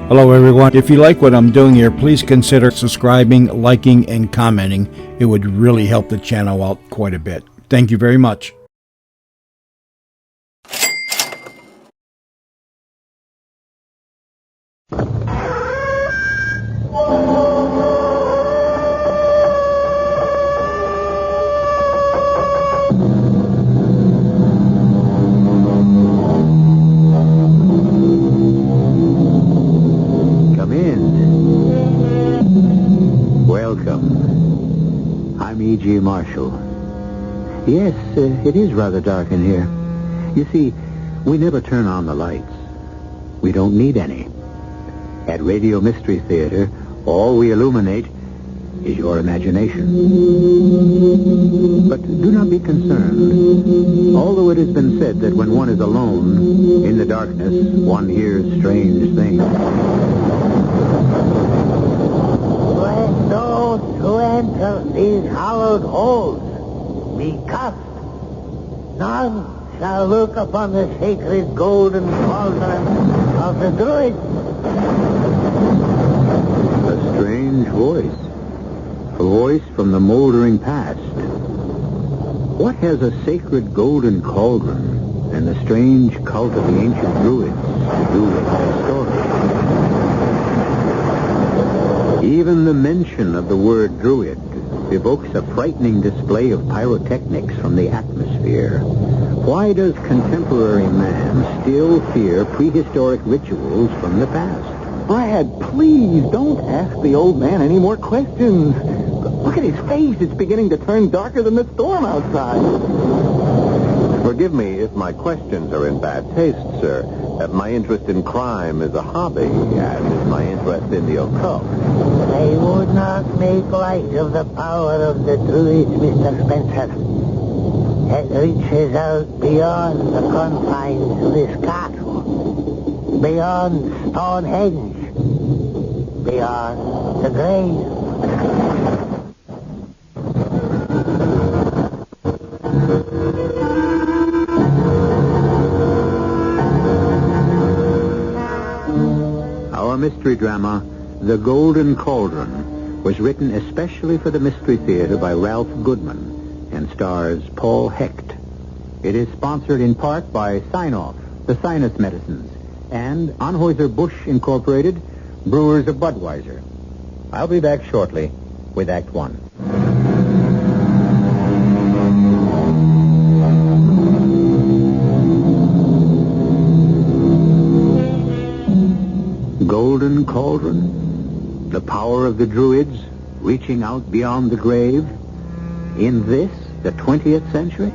Hello everyone. If you like what I'm doing here, please consider subscribing, liking, and commenting. It would really help the channel out quite a bit. Thank you very much. Marshall. Yes, it is rather dark in here. You see, we never turn on the lights. We don't need any. At Radio Mystery Theater, all we illuminate is your imagination. But do not be concerned. Although it has been said that when one is alone in the darkness, one hears strange things. Let those who enter these hallowed halls be cursed. None shall look upon the sacred golden cauldron of the druids. A strange voice. A voice from the moldering past. What has a sacred golden cauldron and the strange cult of the ancient druids to do with our story? Even the mention of the word druid evokes a frightening display of pyrotechnics from the atmosphere. Why does contemporary man still fear prehistoric rituals from the past? Brad, please don't ask the old man any more questions. Look at his face. It's beginning to turn darker than the storm outside. Forgive me if my questions are in bad taste, sir. My interest in crime is a hobby, as is my interest in the occult. They would not make light of the power of the druids, Mr. Spencer. It reaches out beyond the confines of this castle, beyond Stonehenge, beyond the grave. Our mystery drama, The Golden Cauldron, was written especially for the Mystery Theater by Ralph Goodman and stars Paul Hecht. It is sponsored in part by Sign-Off, the sinus medicines, and Anheuser-Busch Incorporated, brewers of Budweiser. I'll be back shortly with Act One. Golden Cauldron? The power of the druids reaching out beyond the grave? In this, the 20th century?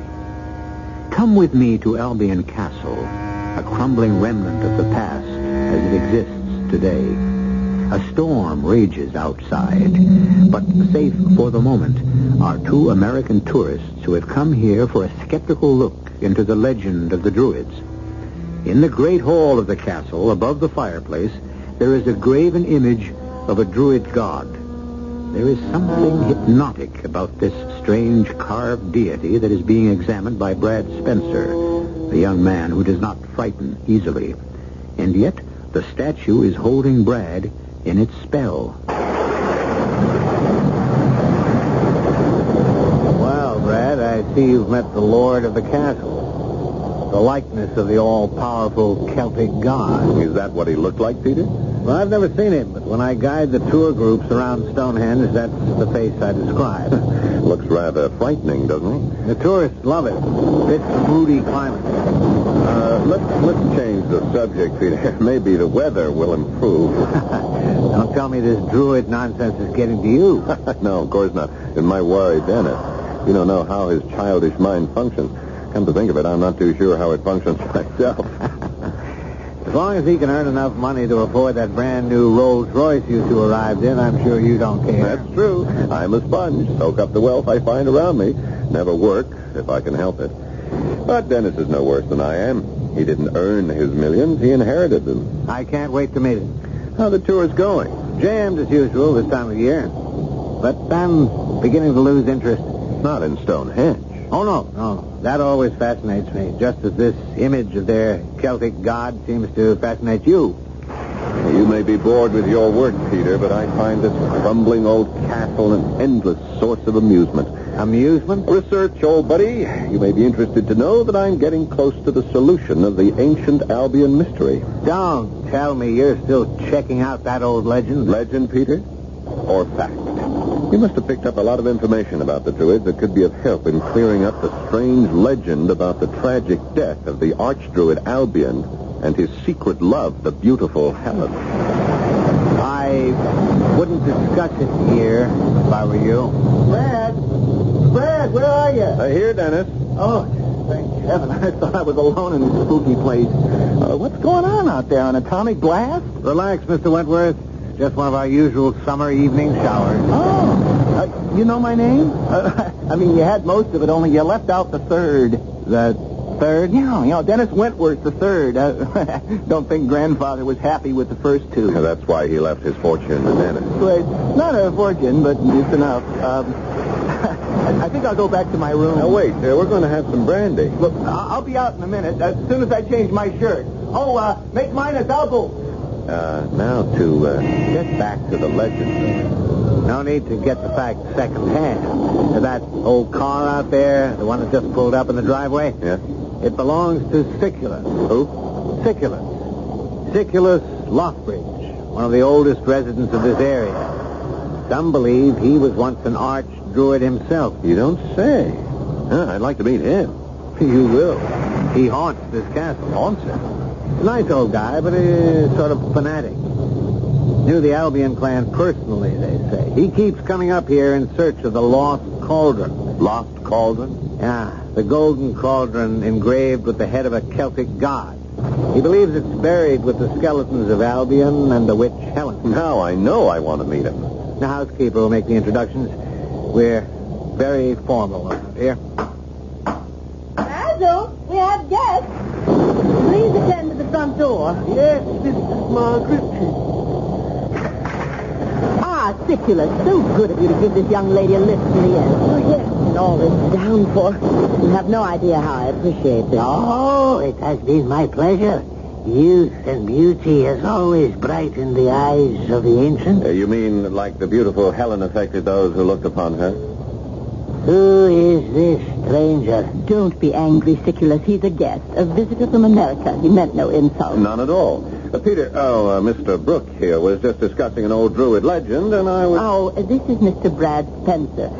Come with me to Albion Castle, a crumbling remnant of the past as it exists today. A storm rages outside, but safe for the moment are two American tourists who have come here for a skeptical look into the legend of the druids. In the great hall of the castle, above the fireplace, there is a graven image of a druid god. There is something hypnotic about this strange carved deity that is being examined by Brad Spencer, a young man who does not frighten easily. And yet, the statue is holding Brad in its spell. Well, Brad, I see you've met the lord of the castle. The likeness of the all-powerful Celtic god. Is that what he looked like, Peter? Well, I've never seen him, but when I guide the tour groups around Stonehenge, that's the face I describe. Looks rather frightening, doesn't he? The tourists love it. Fits the moody climate. Let's change the subject, Peter. Maybe the weather will improve. Don't tell me this druid nonsense is getting to you. No, of course not. It might worry Dennis. You don't know how his childish mind functions. Come to think of it, I'm not too sure how it functions myself. As long as he can earn enough money to afford that brand new Rolls Royce you two arrived in, I'm sure you don't care. That's true. I'm a sponge. Soak up the wealth I find around me. Never work if I can help it. But Dennis is no worse than I am. He didn't earn his millions. He inherited them. I can't wait to meet him. How the tour's going? Jammed as usual this time of year. But I'm beginning to lose interest. Not in Stonehenge. Oh, no. That always fascinates me, just as this image of their Celtic god seems to fascinate you. You may be bored with your work, Peter, but I find this crumbling old castle an endless source of amusement. Amusement? Research, old buddy. You may be interested to know that I'm getting close to the solution of the ancient Albion mystery. Don't tell me you're still checking out that old legend. Legend, Peter? Or fact? You must have picked up a lot of information about the Druids that could be of help in clearing up the strange legend about the tragic death of the Archdruid Albion and his secret love, the beautiful Helen. I wouldn't discuss it here if I were you. Brad, where are you? Here, Dennis. Oh, thank heaven. I thought I was alone in this spooky place. What's going on out there? An atomic blast? Relax, Mr. Wentworth. Just one of our usual summer evening showers. Oh, you know my name? I mean, you had most of it, only you left out the third. The third? Yeah, Dennis Wentworth the third. Don't think grandfather was happy with the first two. That's why he left his fortune to Dennis. Well, not a fortune, but it's enough. I think I'll go back to my room. Now, wait. We're going to have some brandy. Look, I'll be out in a minute, as soon as I change my shirt. Oh, make mine a double. Now to get back to the legend. No need to get the facts secondhand. That old car out there, the one that just pulled up in the driveway, Yeah? it belongs to Siculus. Who? Siculus. Siculus Lothbridge, one of the oldest residents of this area. Some believe he was once an arch-druid himself. You don't say. I'd like to meet him. You will. He haunts this castle. Haunts it? Nice old guy, but he's sort of fanatic. Knew the Albion clan personally, they say. He keeps coming up here in search of the lost cauldron. Lost Cauldron? Yeah, the golden cauldron engraved with the head of a Celtic god. He believes it's buried with the skeletons of Albion and the witch Helen. Now I know I want to meet him. The housekeeper will make the introductions. We're very formal around here. Basil, we have guests. Please attend to the front door. Yes, Mrs. Margaret. Ah, Siculus, so good of you to give this young lady a lift to the inn. Oh, yes, and all this downpour. You have no idea how I appreciate this. Oh, it has been my pleasure. Youth and beauty has always brightened the eyes of the ancient. You mean like the beautiful Helen affected those who looked upon her? Who is this stranger? Don't be angry, Siculus. He's a guest, a visitor from America. He meant no insult. None at all. Mr. Brooke here was just discussing an old Druid legend, and I was... Oh, this is Mr. Brad Spencer.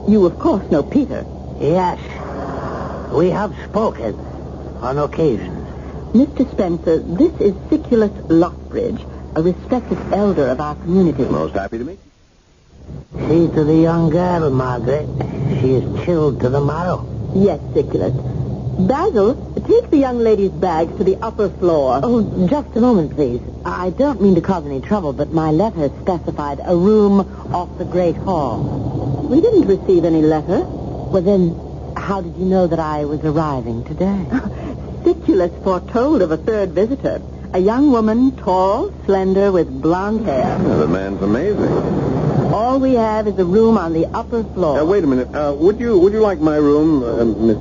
You, of course, know Peter. Yes, we have spoken on occasion. Mr. Spencer, this is Siculus Lothbridge, a respected elder of our community. Most happy to meet you. See to the young girl, Margaret. She is chilled to the marrow. Yes, Siculus. Basil, take the young lady's bags to the upper floor. Oh, just a moment, please. I don't mean to cause any trouble, but my letter specified a room off the Great Hall. We didn't receive any letter. Well, then, how did you know that I was arriving today? Siculus foretold of a third visitor. A young woman, tall, slender, with blonde hair. The man's amazing. All we have is a room on the upper floor. Wait a minute. Would you like my room, Miss...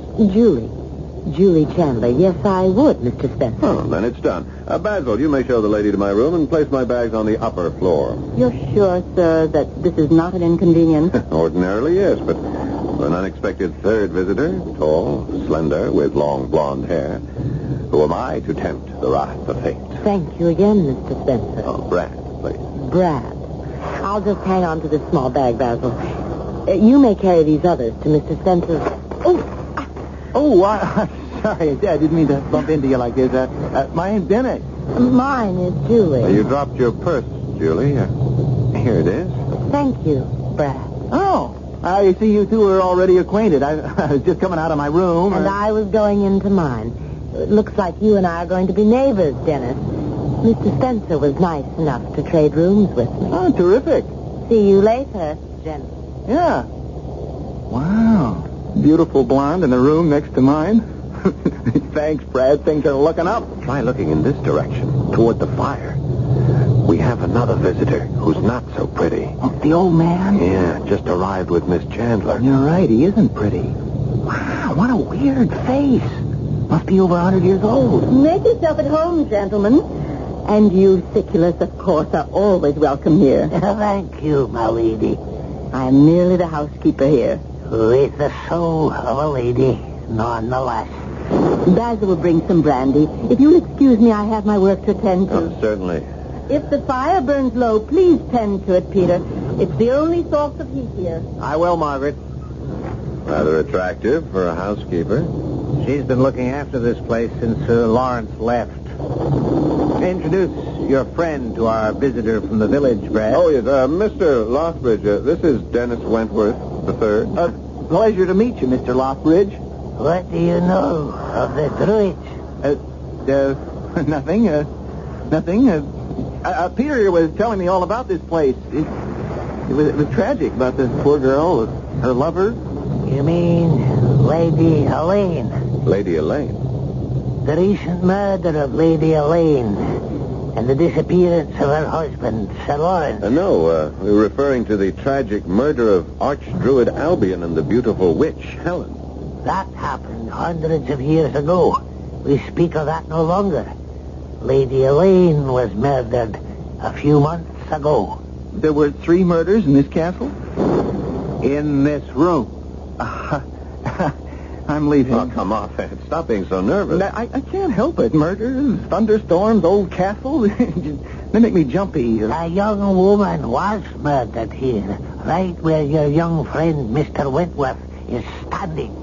Julie Chandler. Yes, I would, Mr. Spencer. Oh, then it's done. Basil, you may show the lady to my room and place my bags on the upper floor. You're sure, sir, that this is not an inconvenience? Ordinarily, yes, but for an unexpected third visitor, tall, slender, with long blonde hair, who am I to tempt the wrath of fate? Thank you again, Mr. Spencer. Oh, Brad, please. Brad. I'll just hang on to this small bag, Basil. You may carry these others to Mr. Spencer's... Sorry, I didn't mean to bump into you like this. My name's Dennis. Mine is Julie. You dropped your purse, Julie. Here it is. Thank you, Brad. Oh, I see you two are already acquainted. I was just coming out of my room. And I was going into mine. It looks like you and I are going to be neighbors, Dennis. Mr. Spencer was nice enough to trade rooms with me. Oh, terrific. See you later, Dennis. Yeah. Wow. Beautiful blonde in the room next to mine. Thanks, Brad. Things are looking up. Try looking in this direction, toward the fire. We have another visitor who's not so pretty. Oh, the old man? Yeah, just arrived with Miss Chandler. You're right. He isn't pretty. Wow, what a weird face. Must be over 100 years old. Make yourself at home, gentlemen. And you, Siculus, of course, are always welcome here. Thank you, my lady. I am merely the housekeeper here. With the soul of a lady, nonetheless. Basil will bring some brandy. If you'll excuse me, I have my work to attend to. Certainly. If the fire burns low, please tend to it, Peter. It's the only source of heat here. I will, Margaret. Rather attractive for a housekeeper. She's been looking after this place since Sir Lawrence left. Introduce your friend to our visitor from the village, Brad. Oh, yes, Mr. Lothbridge, this is Dennis Wentworth III. Pleasure to meet you, Mr. Lothbridge. What do you know of the druids? Nothing. Peter here was telling me all about this place. It was tragic about this poor girl, her lover. You mean Lady Elaine? Lady Elaine. The recent murder of Lady Elaine and the disappearance of her husband, Sir Lawrence. No, we were referring to the tragic murder of Archdruid Albion and the beautiful witch, Helen. That happened hundreds of years ago. We speak of that no longer. Lady Elaine was murdered a few months ago. There were 3 murders in this castle? In this room. I'm leaving. Oh, come on, stop being so nervous. I can't help it. Murders, thunderstorms, old castles. They make me jumpy. A young woman was murdered here, right where your young friend, Mr. Wentworth, is standing.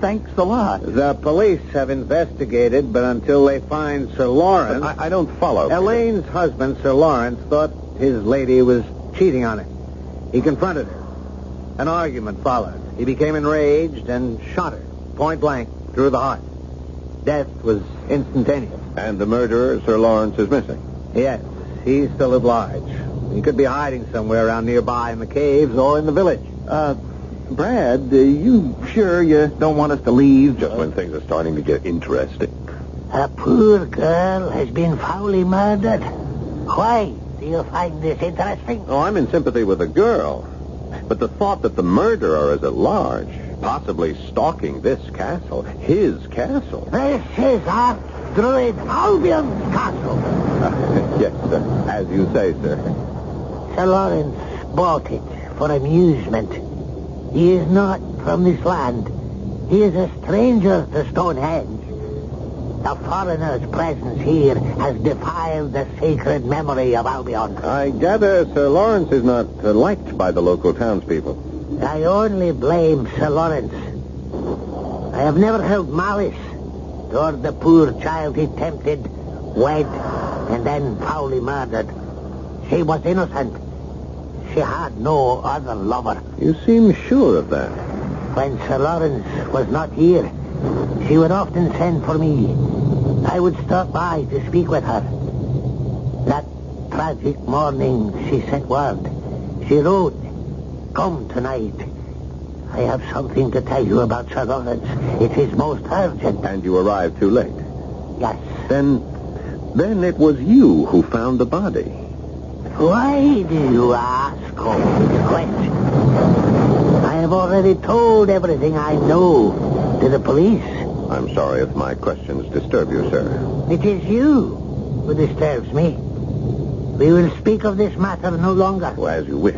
Thanks a lot. The police have investigated, but until they find Sir Lawrence... But I don't follow. Elaine's husband, Sir Lawrence, thought his lady was cheating on him. He confronted her. An argument followed. He became enraged and shot her, point blank, through the heart. Death was instantaneous. And the murderer, Sir Lawrence, is missing. Yes, he's still at large. He could be hiding somewhere around nearby in the caves or in the village. Brad, you sure you don't want us to leave? Just when things are starting to get interesting. A poor girl has been foully murdered. Why do you find this interesting? Oh, I'm in sympathy with the girl. But the thought that the murderer is at large, possibly stalking this castle, his castle. This is Archdruid Albion's castle. Yes, sir. As you say, sir. Sir Lawrence bought it for amusement. He is not from this land. He is a stranger to Stonehenge. The foreigner's presence here has defiled the sacred memory of Albion. I gather Sir Lawrence is not liked by the local townspeople. I only blame Sir Lawrence. I have never held malice toward the poor child he tempted, wed, and then foully murdered. She was innocent. She had no other lover. You seem sure of that. When Sir Lawrence was not here, she would often send for me. I would stop by to speak with her. That tragic morning, she sent word. She wrote, "Come tonight. I have something to tell you about Sir Lawrence. It is most urgent." And you arrived too late. Yes. Then it was you who found the body. Why do you ask all these questions? I have already told everything I know to the police. I'm sorry if my questions disturb you, sir. It is you who disturbs me. We will speak of this matter no longer. Well, as you wish.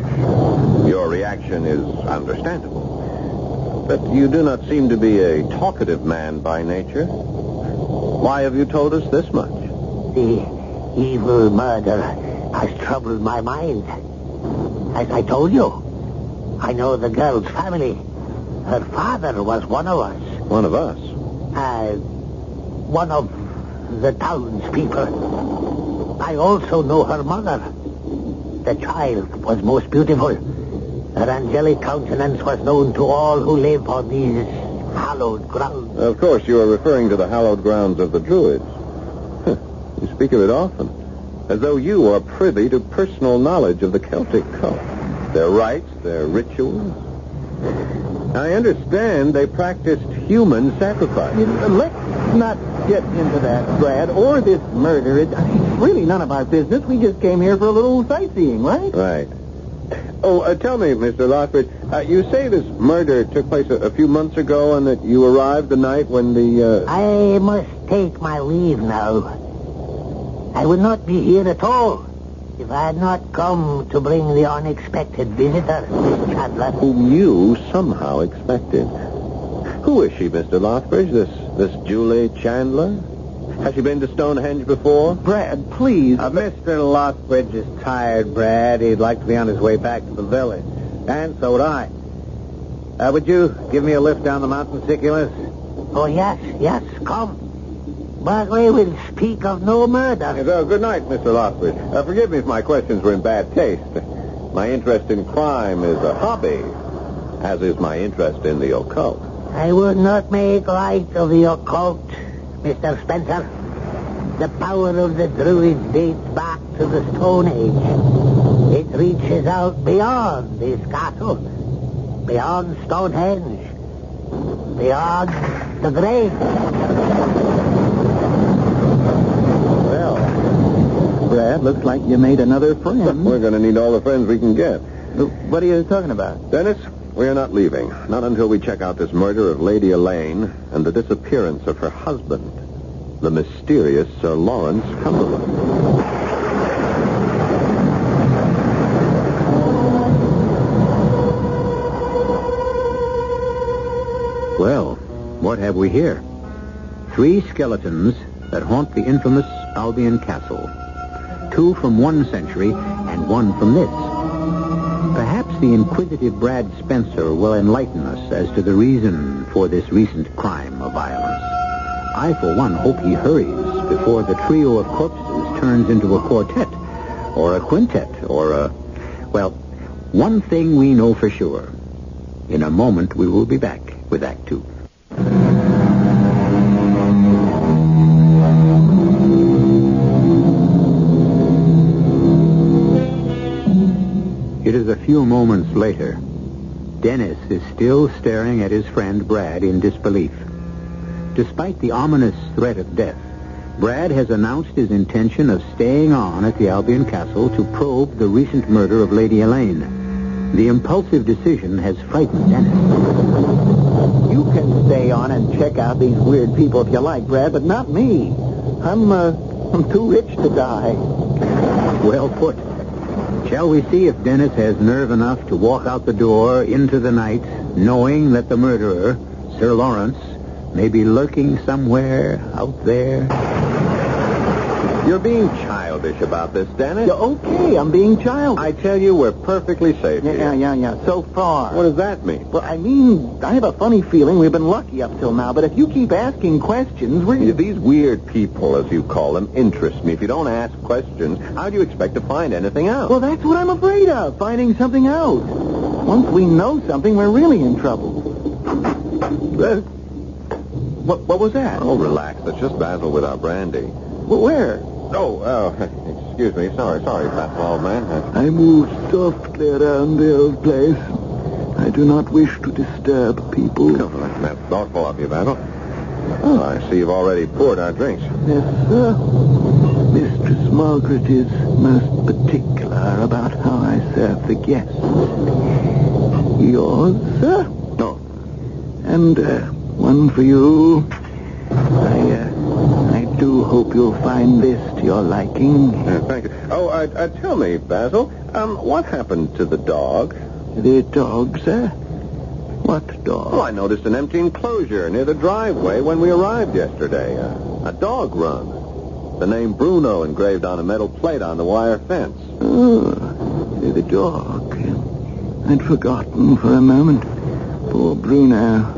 Your reaction is understandable. But you do not seem to be a talkative man by nature. Why have you told us this much? The evil murder has troubled my mind. As I told you, I know the girl's family. Her father was one of us. One of us? One of the townspeople. I also know her mother. The child was most beautiful. Her angelic countenance was known to all who live on these hallowed grounds. Of course, you are referring to the hallowed grounds of the Druids. You speak of it often, as though you are privy to personal knowledge of the Celtic cult, their rites, their rituals. I understand they practiced human sacrifice. Let's not get into that, Brad, or this murder. It's really none of our business. We just came here for a little sightseeing, right? Right. Oh, tell me, Mr. Lothbridge, you say this murder took place a few months ago and that you arrived the night when the... I must take my leave now. I would not be here at all if I had not come to bring the unexpected visitor, Miss Chandler. Whom you somehow expected. Who is she, Mr. Lothbridge? This Julie Chandler? Has she been to Stonehenge before? Brad, please. Mr. Lothbridge is tired, Brad. He'd like to be on his way back to the village. And so would I. Would you give me a lift down the mountain, Siculus? Oh, yes, come. But we will speak of no murder. Good night, Mr. Lothbridge. Forgive me if my questions were in bad taste. My interest in crime is a hobby, as is my interest in the occult. I would not make light of the occult, Mr. Spencer. The power of the Druids dates back to the Stone Age. It reaches out beyond this castle, beyond Stonehenge, beyond the grave. Well, Brad, looks like you made another friend. We're going to need all the friends we can get. What are you talking about? Dennis, we are not leaving. Not until we check out this murder of Lady Elaine and the disappearance of her husband, the mysterious Sir Lawrence Cumberland. Well, what have we here? 3 skeletons that haunt the infamous Albion Castle. 2 from one century and 1 from this. Perhaps the inquisitive Brad Spencer will enlighten us as to the reason for this recent crime of violence. I, for one, hope he hurries before the trio of corpses turns into a quartet, or a quintet, or a... Well, one thing we know for sure. In a moment, we will be back with Act 2. It is a few moments later. Dennis is still staring at his friend Brad in disbelief. Despite the ominous threat of death, Brad has announced his intention of staying on at the Albion Castle to probe the recent murder of Lady Elaine. The impulsive decision has frightened Dennis. You can stay on and check out these weird people if you like, Brad, but not me. I'm too rich to die. Well put. Shall we see if Dennis has nerve enough to walk out the door into the night, knowing that the murderer, Sir Lawrence, may be lurking somewhere out there? You're being childish about this, Dennis. Yeah, okay, I'm being childish. I tell you, we're perfectly safe here. Yeah, so far. What does that mean? Well, I mean, I have a funny feeling we've been lucky up till now, but if you keep asking questions, These weird people, as you call them, interest me. If you don't ask questions, how do you expect to find anything out? Well, that's what I'm afraid of, finding something out. Once we know something, we're really in trouble. What was that? Oh, relax. That's just Basil with our brandy. Well, where? Oh, excuse me. Sorry, Basil, old man. I moved softly around the old place. I do not wish to disturb people. Oh, that's thoughtful of you, Basil. Oh, I see you've already poured our drinks. Yes, sir. Mistress Margaret is most particular about how I serve the guests. Yours, sir? No. And one for you. I do hope you'll find this to your liking. Thank you. Oh, tell me, Basil, what happened to the dog? The dog, sir? What dog? Oh, I noticed an empty enclosure near the driveway when we arrived yesterday. A dog run. The name Bruno engraved on a metal plate on the wire fence. Oh, the dog. I'd forgotten for a moment. Poor Bruno.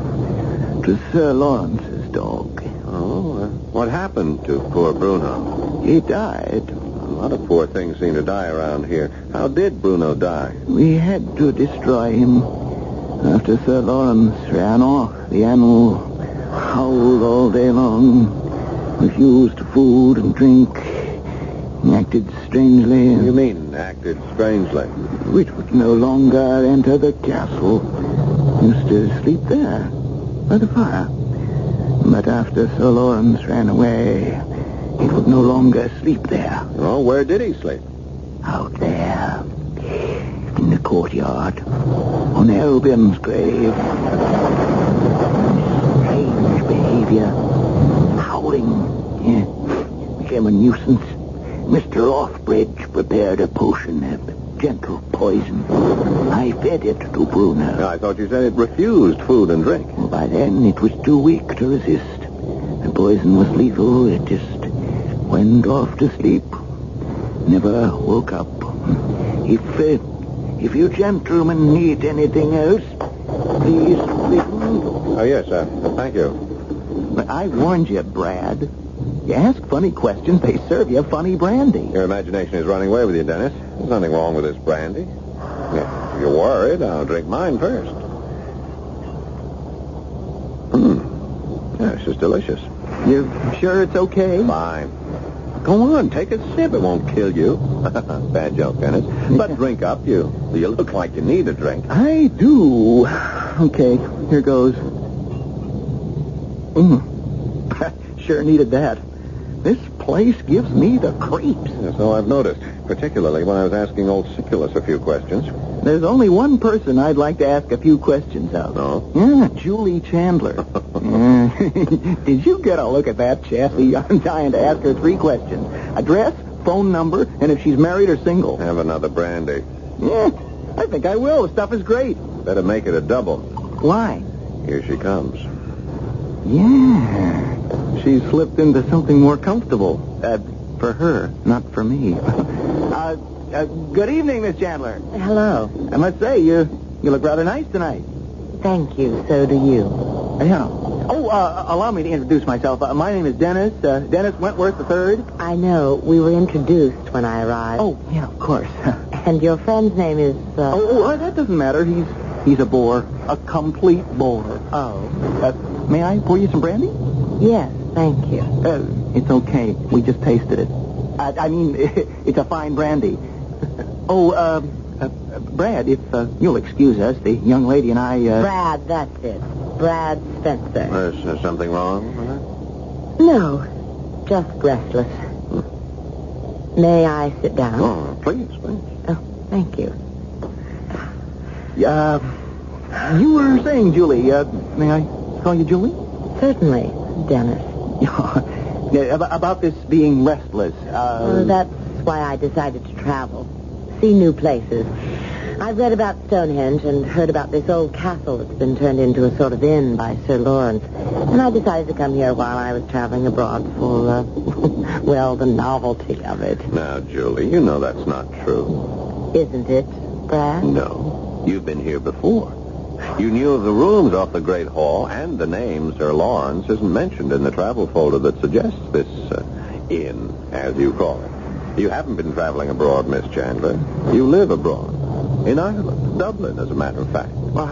It was Sir Lawrence's dog. Oh, what happened to poor Bruno? He died. A lot of poor things seem to die around here. How did Bruno die? We had to destroy him. After Sir Lawrence ran off, the animal howled all day long, refused food and drink, acted strangely. What do you mean, acted strangely? It would no longer enter the castle. Used to sleep there, by the fire. But after Sir Lawrence ran away, it would no longer sleep there. Oh, where did he sleep? Out there, in the courtyard, on Albion's grave. Strange behavior, howling, became a nuisance. Mr. Offbridge prepared a potion of gentle poison. I fed it to Bruna. I thought you said it refused food and drink. Well, by then, it was too weak to resist. The poison was lethal. It just went off to sleep. Never woke up. If you gentlemen need anything else, please ring. Oh, yes, thank you. But I warned you, Brad. You ask funny questions, they serve you funny brandy. Your imagination is running away with you, Dennis. There's nothing wrong with this brandy. If you're worried, I'll drink mine first. Yeah, this is delicious. You sure it's okay? Fine. Go on, take a sip. It won't kill you. Bad joke, Dennis. But drink up. You look like you need a drink. I do. Okay, here goes. Sure needed that. This place gives me the creeps. Yeah, so I've noticed, particularly when I was asking old Siculus a few questions. There's only one person I'd like to ask a few questions of. No? Yeah, Julie Chandler. Did you get a look at that, Chassie? I'm dying to ask her 3 questions. Address, phone number, and if she's married or single. Have another brandy. Yeah, I think I will. The stuff is great. Better make it a double. Why? Here she comes. Yeah. She's slipped into something more comfortable. For her, not for me. Good evening, Miss Chandler. Hello. I must say, you look rather nice tonight. Thank you. So do you. Yeah. Oh, allow me to introduce myself. My name is Dennis. Dennis Wentworth III. I know. We were introduced when I arrived. Oh, yeah, of course. And your friend's name is... that doesn't matter. He's a bore. A complete bore. Oh. May I pour you some brandy? Yes, thank you. It's okay. We just tasted it. I mean, it's a fine brandy. Brad, if you'll excuse us, the young lady and I... Brad, that's it. Brad Spencer. Is something wrong with her? No, just restless. May I sit down? Oh, please. Oh, thank you. You were saying, Julie, may I call you Julie? Certainly, Dennis. About this being restless. That's why I decided to travel. See new places. I've read about Stonehenge and heard about this old castle that's been turned into a sort of inn by Sir Lawrence. And I decided to come here while I was traveling abroad for, well, the novelty of it. Now, Julie, you know that's not true. Isn't it, Brad? No. You've been here before. You knew of the rooms off the Great Hall, and the name Sir Lawrence isn't mentioned in the travel folder that suggests this inn, as you call it. You haven't been traveling abroad, Miss Chandler. You live abroad. In Ireland. Dublin, as a matter of fact. Well,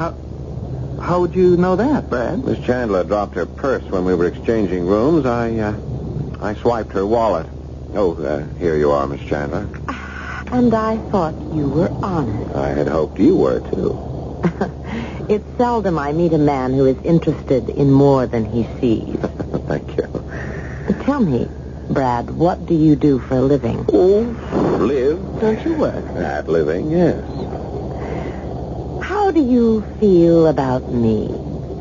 how would you know that, Brad? Miss Chandler dropped her purse when we were exchanging rooms. I swiped her wallet. Oh, here you are, Miss Chandler. And I thought you were honest. I had hoped you were, too. It's seldom I meet a man who is interested in more than he sees. Thank you. Tell me, Brad, what do you do for a living? Oh, live. Don't you work? At living, yes. How do you feel about me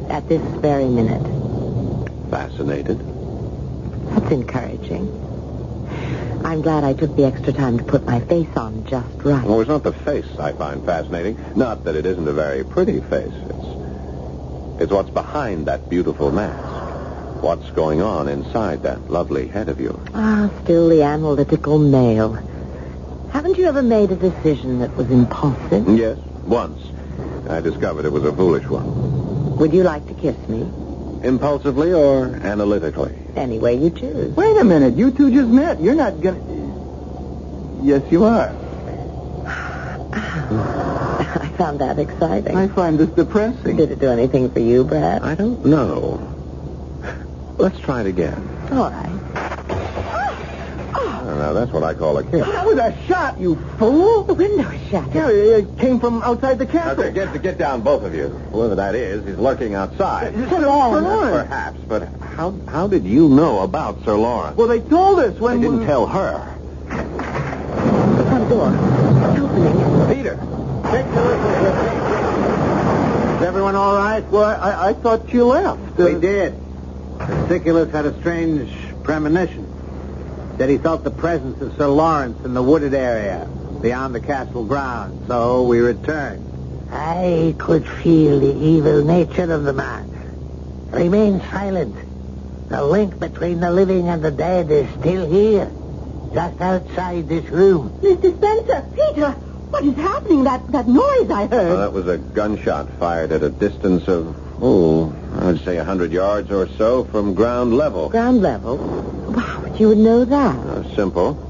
at this very minute? Fascinated. That's encouraging. I'm glad I took the extra time to put my face on just right. Well, it's not the face I find fascinating. Not that it isn't a very pretty face. It's what's behind that beautiful mask. What's going on inside that lovely head of yours. Still the analytical male. Haven't you ever made a decision that was impulsive? Yes, once. I discovered it was a foolish one. Would you like to kiss me? Impulsively or analytically? Any way you choose. Wait a minute. You two just met. You're not gonna... Yes, you are. I found that exciting. I find this depressing. Did it do anything for you, Brad? I don't know. Let's try it again. All right. Now, that's what I call a kiss. That was a shot, you fool. The window is shattered. Yeah, it came from outside the castle. Get down, both of you. Whoever that is, he's lurking outside. Sir Lawrence. Perhaps, but how did you know about Sir Lawrence? Well, they told us when... They didn't tell her. The front door. It's opening. Peter. Is everyone all right? Well, I thought you left. We did. Siculus had a strange premonition. Said he felt the presence of Sir Lawrence in the wooded area beyond the castle grounds, so we returned. I could feel the evil nature of the man. Remain silent. The link between the living and the dead is still here, just outside this room. Mr. Spencer, Peter, what is happening? That noise I heard. Well, that was a gunshot fired at a distance of, I would say 100 yards or so from ground level. Ground level? Wow, but you would know that. Simple.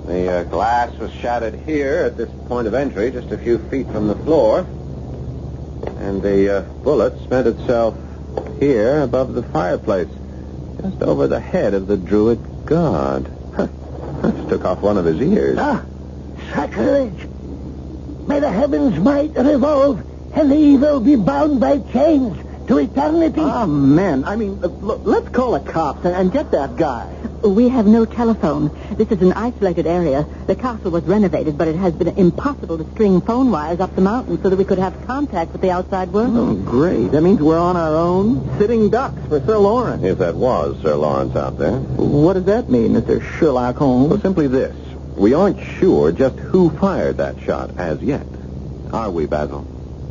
The glass was shattered here at this point of entry, just a few feet from the floor. And the bullet spent itself here above the fireplace, just over the head of the druid god. Just took off one of his ears. Sacrilege! May the heavens might revolve and the evil be bound by chains to eternity. Oh, man. I mean, look, let's call the cops and get that guy. We have no telephone. This is an isolated area. The castle was renovated, but it has been impossible to string phone wires up the mountain so that we could have contact with the outside world. Oh, great. That means we're on our own, sitting ducks for Sir Lawrence. If that was Sir Lawrence out there. What does that mean, Mr. Sherlock Holmes? Well, simply this. We aren't sure just who fired that shot as yet. Are we, Basil?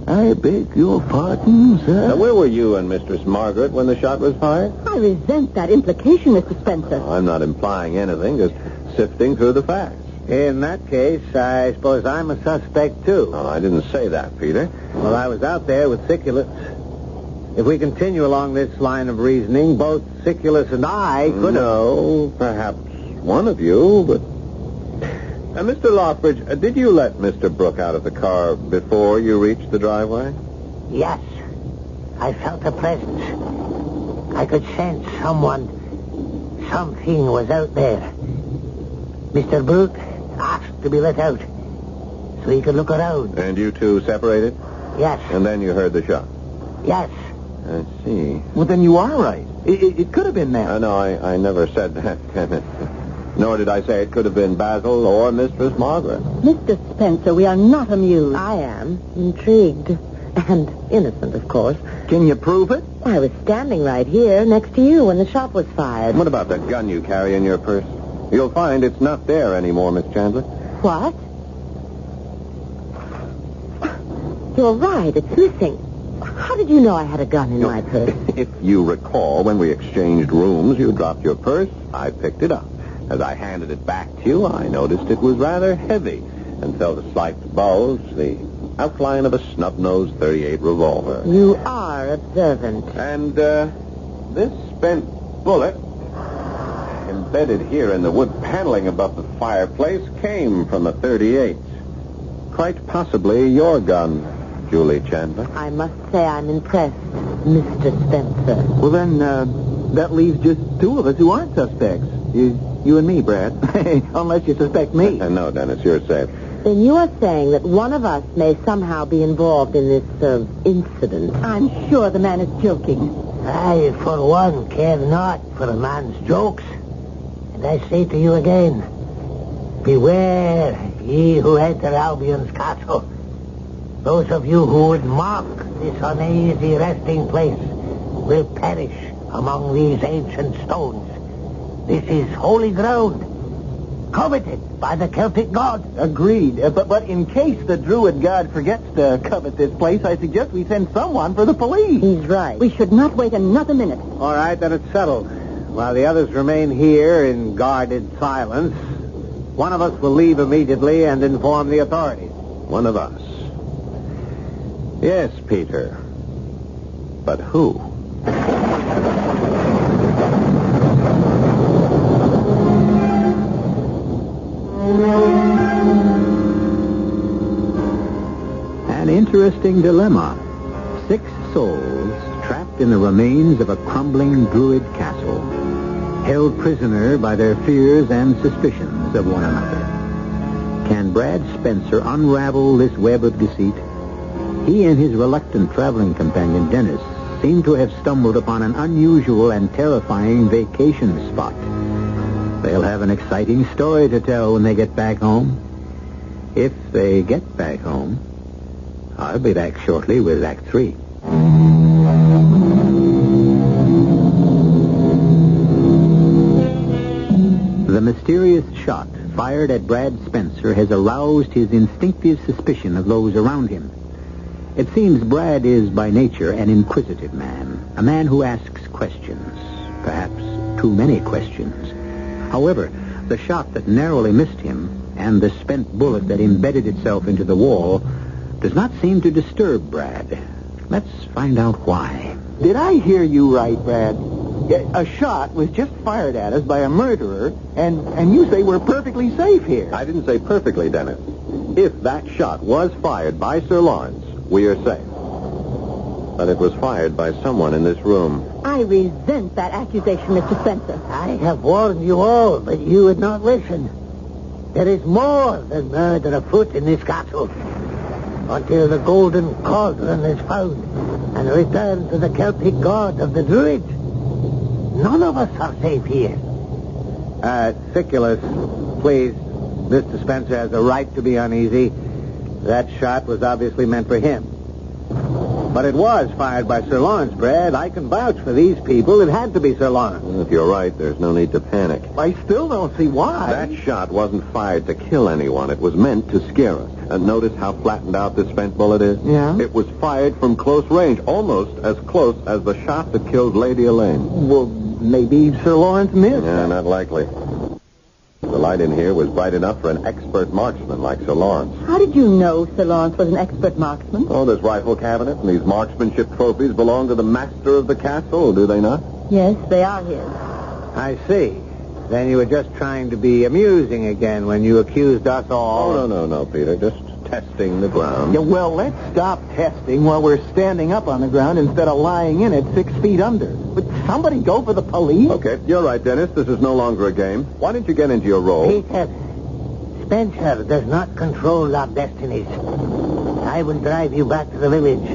I beg your pardon, sir. Now, where were you and Mistress Margaret when the shot was fired? I resent that implication, Mr. Spencer. I'm not implying anything, just sifting through the facts. In that case, I suppose I'm a suspect, too. Oh, I didn't say that, Peter. Well, I was out there with Siculus. If we continue along this line of reasoning, both Siculus and I could No, perhaps one of you, but... Mr. Lothbridge, did you let Mr. Brooke out of the car before you reached the driveway? Yes. I felt a presence. I could sense something was out there. Mr. Brooke asked to be let out so he could look around. And you two separated? Yes. And then you heard the shot? Yes. I see. Well, then you are right. It could have been that. No, I never said that. Nor did I say it could have been Basil or Mistress Margaret. Mr. Spencer, we are not amused. I am. Intrigued. And innocent, of course. Can you prove it? I was standing right here next to you when the shot was fired. What about the gun you carry in your purse? You'll find it's not there anymore, Miss Chandler. What? You're right. It's missing. How did you know I had a gun in my purse? If you recall, when we exchanged rooms, you dropped your purse. I picked it up. As I handed it back to you, I noticed it was rather heavy and felt a slight bulge, the outline of a snub-nosed .38 revolver. You are observant. And this spent bullet, embedded here in the wood paneling above the fireplace, came from a .38. Quite possibly your gun, Julie Chandler. I must say I'm impressed, Mr. Spencer. Well, then, that leaves just two of us who aren't suspects. You and me, Brad. Unless you suspect me. No, Dennis, you're safe. Then you are saying that one of us may somehow be involved in this incident. I'm sure the man is joking. I, for one, care not for a man's jokes. And I say to you again, beware, ye who enter Albion's castle. Those of you who would mock this uneasy resting place will perish among these ancient stones. This is holy ground, coveted by the Celtic gods. Agreed. But in case the druid god forgets to covet this place, I suggest we send someone for the police. He's right. We should not wait another minute. All right, then it's settled. While the others remain here in guarded silence, one of us will leave immediately and inform the authorities. One of us. Yes, Peter. But who? An interesting dilemma. 6 souls trapped in the remains of a crumbling druid castle, held prisoner by their fears and suspicions of one another. Can Brad Spencer unravel this web of deceit? He and his reluctant traveling companion, Dennis, seem to have stumbled upon an unusual and terrifying vacation spot. They'll have an exciting story to tell when they get back home. If they get back home. I'll be back shortly with Act 3. shot fired at Brad Spencer has aroused his instinctive suspicion of those around him. It seems Brad is by nature an inquisitive man, a man who asks questions, perhaps too many questions. However, the shot that narrowly missed him and the spent bullet that embedded itself into the wall does not seem to disturb Brad. Let's find out why. Did I hear you right, Brad? A shot was just fired at us by a murderer, and you say we're perfectly safe here. I didn't say perfectly, Dennis. If that shot was fired by Sir Lawrence, we are safe. But it was fired by someone in this room. I resent that accusation, Mr. Spencer. I have warned you all, but you would not listen. There is more than murder afoot in this castle. Until the golden cauldron is found and returned to the Celtic god of the Druids, none of us are safe here. Siculus, please. Mr. Spencer has a right to be uneasy. That shot was obviously meant for him. But it was fired by Sir Lawrence, Brad. I can vouch for these people. It had to be Sir Lawrence. If you're right, there's no need to panic. I still don't see why. That shot wasn't fired to kill anyone. It was meant to scare us. And notice how flattened out this spent bullet is? Yeah? It was fired from close range, almost as close as the shot that killed Lady Elaine. Well, maybe Sir Lawrence missed. Yeah, not likely. The light in here was bright enough for an expert marksman like Sir Lawrence. How did you know Sir Lawrence was an expert marksman? Oh, this rifle cabinet and these marksmanship trophies belong to the master of the castle, do they not? Yes, they are his. I see. Then you were just trying to be amusing again when you accused us all. Oh, no, Peter. Just testing the ground. Yeah, well, let's stop testing while we're standing up on the ground instead of lying in it 6 feet under. Would somebody go for the police? Okay, you're right, Dennis. This is no longer a game. Why don't you get into your role? Peter, Spencer does not control our destinies. I will drive you back to the village.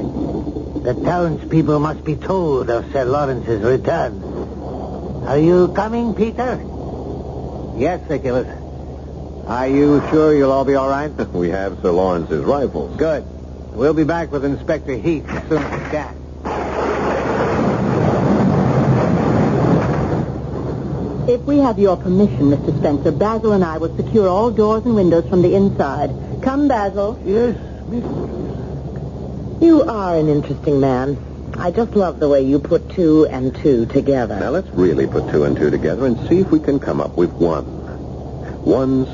The townspeople must be told of Sir Lawrence's return. Are you coming, Peter? Yes, Siculus. Are you sure you'll all be all right? We have Sir Lawrence's rifles. Good. We'll be back with Inspector Heath as soon as we can. If we have your permission, Mr. Spencer, Basil and I will secure all doors and windows from the inside. Come, Basil. Yes, Miss. You are an interesting man. I just love the way you put 2 and 2 together. Now, let's really put 2 and 2 together and see if we can come up with one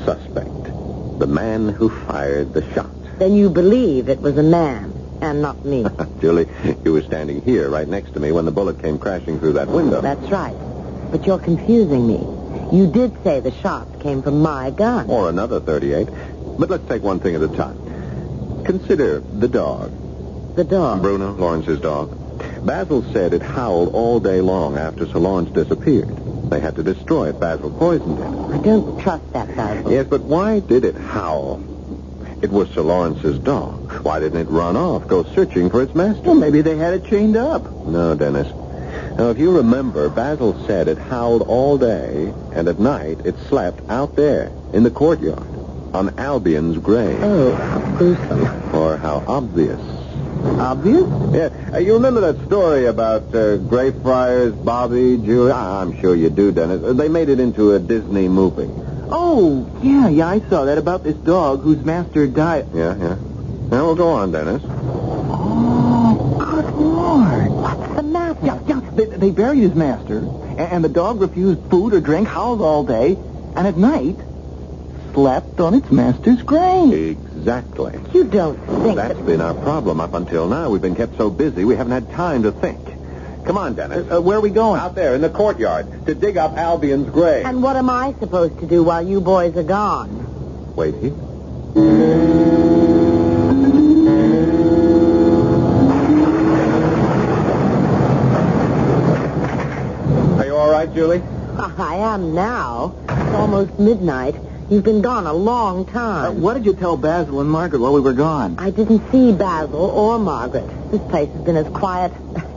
suspect. The man who fired the shot. Then you believe it was a man and not me. Julie, you were standing here right next to me when the bullet came crashing through that window. That's right. But you're confusing me. You did say the shot came from my gun. Or another 38. But let's take one thing at a time. Consider the dog. The dog? Bruno, Lawrence's dog. Basil said it howled all day long after Sir Lawrence disappeared. They had to destroy it. Basil poisoned it. I don't trust that, Basil. Yes, but why did it howl? It was Sir Lawrence's dog. Why didn't it run off, go searching for its master? Well, maybe they had it chained up. No, Dennis. Now, if you remember, Basil said it howled all day, and at night it slept out there in the courtyard on Albion's grave. Oh, how gruesome. Or how obvious. Obvious? Yeah, you remember that story about Greyfriars, Bobby, Julie? I'm sure you do, Dennis. They made it into a Disney movie. Oh, yeah, I saw that about this dog whose master died. Yeah. Now, we'll go on, Dennis. Oh, good Lord. What's the matter? Yeah, they buried his master, and the dog refused food or drink, howled all day, and at night slept on its master's grave. Exactly. You don't think That's been our problem up until now. We've been kept so busy we haven't had time to think. Come on, Dennis. Where are we going? Out there in the courtyard to dig up Albion's grave. And what am I supposed to do while you boys are gone? Wait here. Are you all right, Julie? I am now. It's almost midnight. You've been gone a long time. What did you tell Basil and Margaret while we were gone? I didn't see Basil or Margaret. This place has been as quiet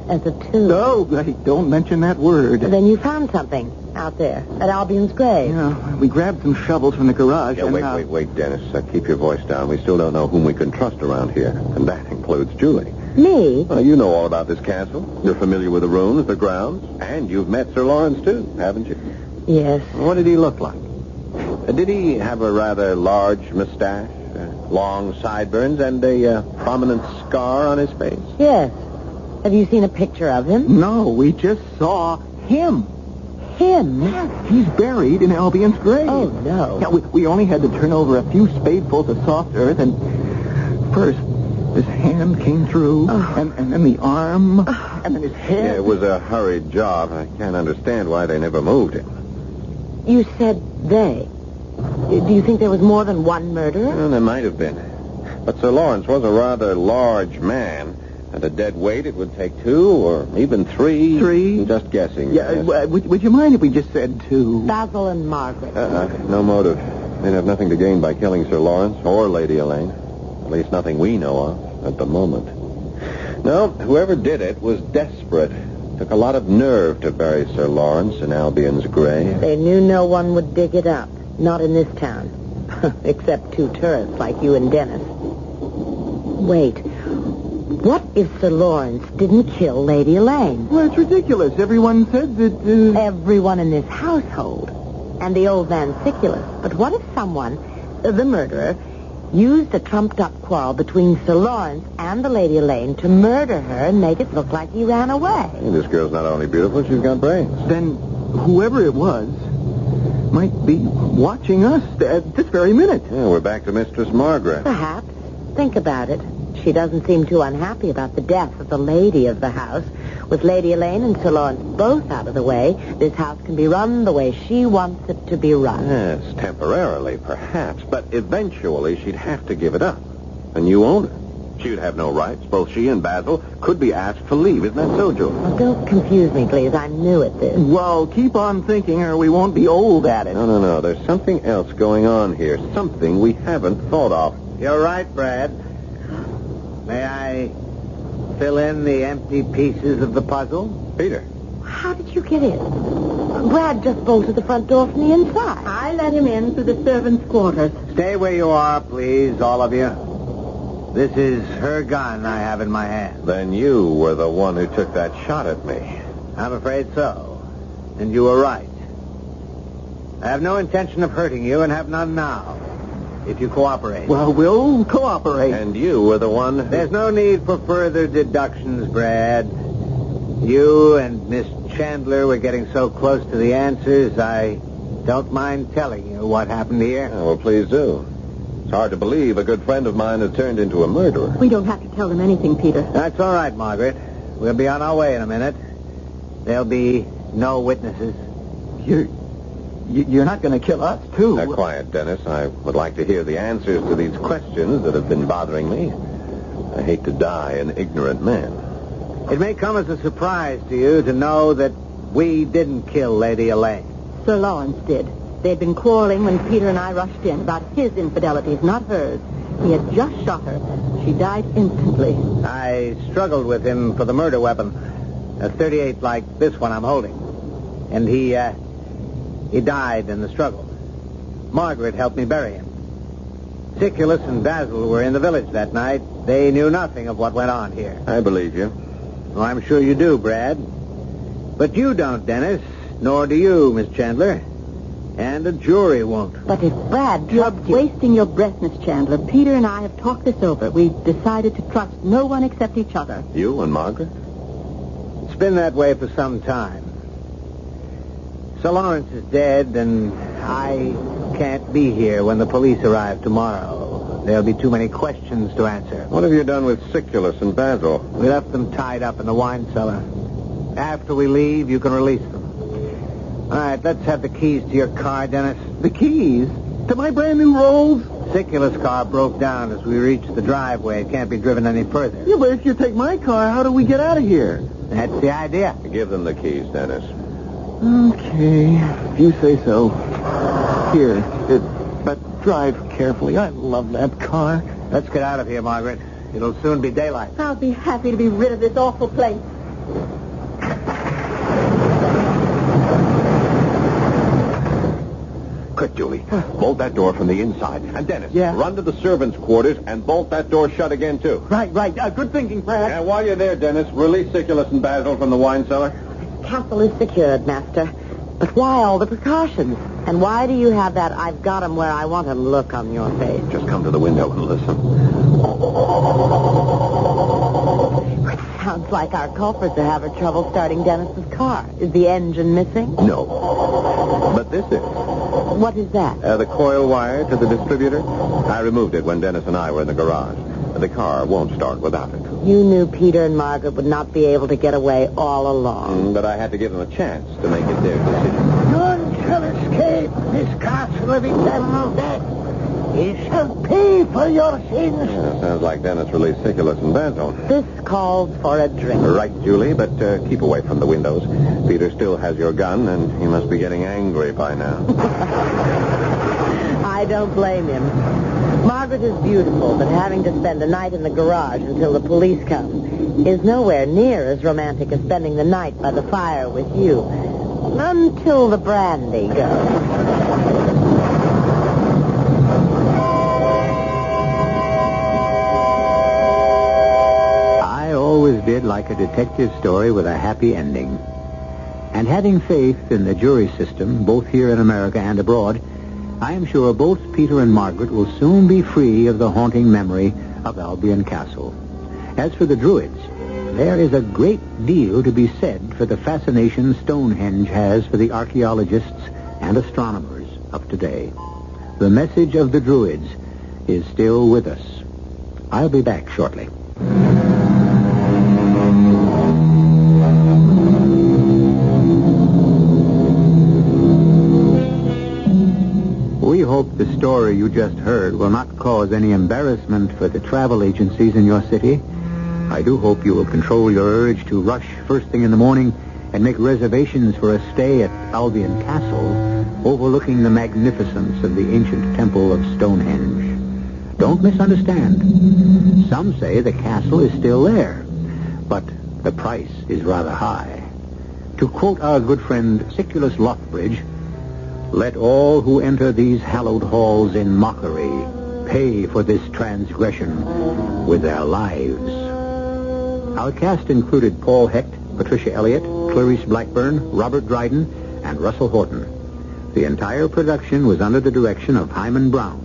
as a tomb. No, don't mention that word. Then you found something out there at Albion's grave. Yeah, we grabbed some shovels from the garage. Yeah, and, wait, Dennis. Keep your voice down. We still don't know whom we can trust around here, and that includes Julie. Me? Well, you know all about this castle. You're familiar with the rooms, the grounds, and you've met Sir Lawrence, too, haven't you? Yes. What did he look like? Did he have a rather large mustache, long sideburns, and a prominent scar on his face? Yes. Have you seen a picture of him? No, we just saw him. Him? He's buried in Albion's grave. Oh, no. Yeah, we only had to turn over a few spadefuls of soft earth, and first his hand came through, and then the arm, and then his head. Yeah, it was a hurried job. I can't understand why they never moved him. You said they. Do you think there was more than one murderer? Well, there might have been. But Sir Lawrence was a rather large man. At a dead weight, it would take 2 or even 3. 3? I'm just guessing. Yeah, yes. would you mind if we just said 2? Basil and Margaret. No motive. They'd have nothing to gain by killing Sir Lawrence or Lady Elaine. At least nothing we know of at the moment. No, whoever did it was desperate. Took a lot of nerve to bury Sir Lawrence in Albion's grave. They knew no one would dig it up. Not in this town. Except 2 tourists like you and Dennis. Wait. What if Sir Lawrence didn't kill Lady Elaine? Well, it's ridiculous. Everyone said that... Everyone in this household. And the old man Siculus. But what if someone, the murderer, used a trumped-up quarrel between Sir Lawrence and the Lady Elaine to murder her and make it look like he ran away? Hey, this girl's not only beautiful, she's got brains. Then whoever it was might be watching us at this very minute. Yeah, we're back to Mistress Margaret. Perhaps. Think about it. She doesn't seem too unhappy about the death of the lady of the house. With Lady Elaine and Sir Lawrence both out of the way, this house can be run the way she wants it to be run. Yes, temporarily, perhaps. But eventually, she'd have to give it up. And you own it. She'd have no rights. Both she and Basil could be asked to leave. Isn't that so, Julie? Well, don't confuse me, please. I'm new at this. Well, keep on thinking or we won't be old at it. No. There's something else going on here. Something we haven't thought of. You're right, Brad. May I fill in the empty pieces of the puzzle? Peter. How did you get in? Brad just bolted the front door from the inside. I let him in through the servants' quarters. Stay where you are, please, all of you. This is her gun I have in my hand. Then you were the one who took that shot at me. I'm afraid so. And you were right. I have no intention of hurting you and have none now. If you cooperate. Well, we'll cooperate. And you were the one who... There's no need for further deductions, Brad. You and Miss Chandler were getting so close to the answers, I don't mind telling you what happened here. Oh, well, please do. It's hard to believe a good friend of mine has turned into a murderer. We don't have to tell them anything, Peter. That's all right, Margaret. We'll be on our way in a minute. There'll be no witnesses. You're not going to kill us, too. Quiet, Dennis. I would like to hear the answers to these questions that have been bothering me. I hate to die an ignorant man. It may come as a surprise to you to know that we didn't kill Lady Elaine. Sir Lawrence did. They'd been quarreling when Peter and I rushed in about his infidelities, not hers. He had just shot her. She died instantly. I struggled with him for the murder weapon, a .38 like this one I'm holding. And he died in the struggle. Margaret helped me bury him. Siculus and Basil were in the village that night. They knew nothing of what went on here. I believe you. Well, I'm sure you do, Brad. But you don't, Dennis. Nor do you, Miss Chandler. And a jury won't. But if Brad trusts you... wasting your breath, Miss Chandler. Peter and I have talked this over. We've decided to trust no one except each other. You and Margaret? It's been that way for some time. Sir Lawrence is dead, and I can't be here when the police arrive tomorrow. There'll be too many questions to answer. What have you done with Siculus and Basil? We left them tied up in the wine cellar. After we leave, you can release them. All right, let's have the keys to your car, Dennis. The keys? To my brand new Rolls? Siculus' car broke down as we reached the driveway. It can't be driven any further. Yeah, but if you take my car, how do we get out of here? That's the idea. Give them the keys, Dennis. Okay, if you say so. Here, but drive carefully. I love that car. Let's get out of here, Margaret. It'll soon be daylight. I'll be happy to be rid of this awful place. Quick, Julie. Bolt that door from the inside. And Dennis, Yeah? run to the servants' quarters and bolt that door shut again, too. Right. Good thinking, Brad. And while you're there, Dennis, release Siculus and Basil from the wine cellar. Castle is secured, Master. But why all the precautions? And why do you have that I've got 'em where I want 'em look on your face? Just come to the window and listen. It sounds like our culprits are having trouble starting Dennis's car. Is the engine missing? No. But this is. What is that? The coil wire to the distributor. I removed it when Dennis and I were in the garage. The car won't start without it. You knew Peter and Margaret would not be able to get away all along. But I had to give them a chance to make it their decision. None shall escape this castle of eternal death. Ye shall pay for your sins. Sounds like Dennis released Siculus and Banton. This calls for a drink. Right, Julie, but keep away from the windows. Peter still has your gun, and he must be getting angry by now. I don't blame him. Margaret is beautiful, but having to spend a night in the garage until the police come is nowhere near as romantic as spending the night by the fire with you. Until the brandy goes. I always did like a detective story with a happy ending. And having faith in the jury system, both here in America and abroad, I am sure both Peter and Margaret will soon be free of the haunting memory of Albion Castle. As for the Druids, there is a great deal to be said for the fascination Stonehenge has for the archaeologists and astronomers of today. The message of the Druids is still with us. I'll be back shortly. We hope the story you just heard will not cause any embarrassment for the travel agencies in your city. I do hope you will control your urge to rush first thing in the morning and make reservations for a stay at Albion Castle, overlooking the magnificence of the ancient temple of Stonehenge. Don't misunderstand. Some say the castle is still there, but the price is rather high. To quote our good friend Siculus Lothbridge, "Let all who enter these hallowed halls in mockery pay for this transgression with their lives." Our cast included Paul Hecht, Patricia Elliott, Clarice Blackburn, Robert Dryden, and Russell Horton. The entire production was under the direction of Hyman Brown.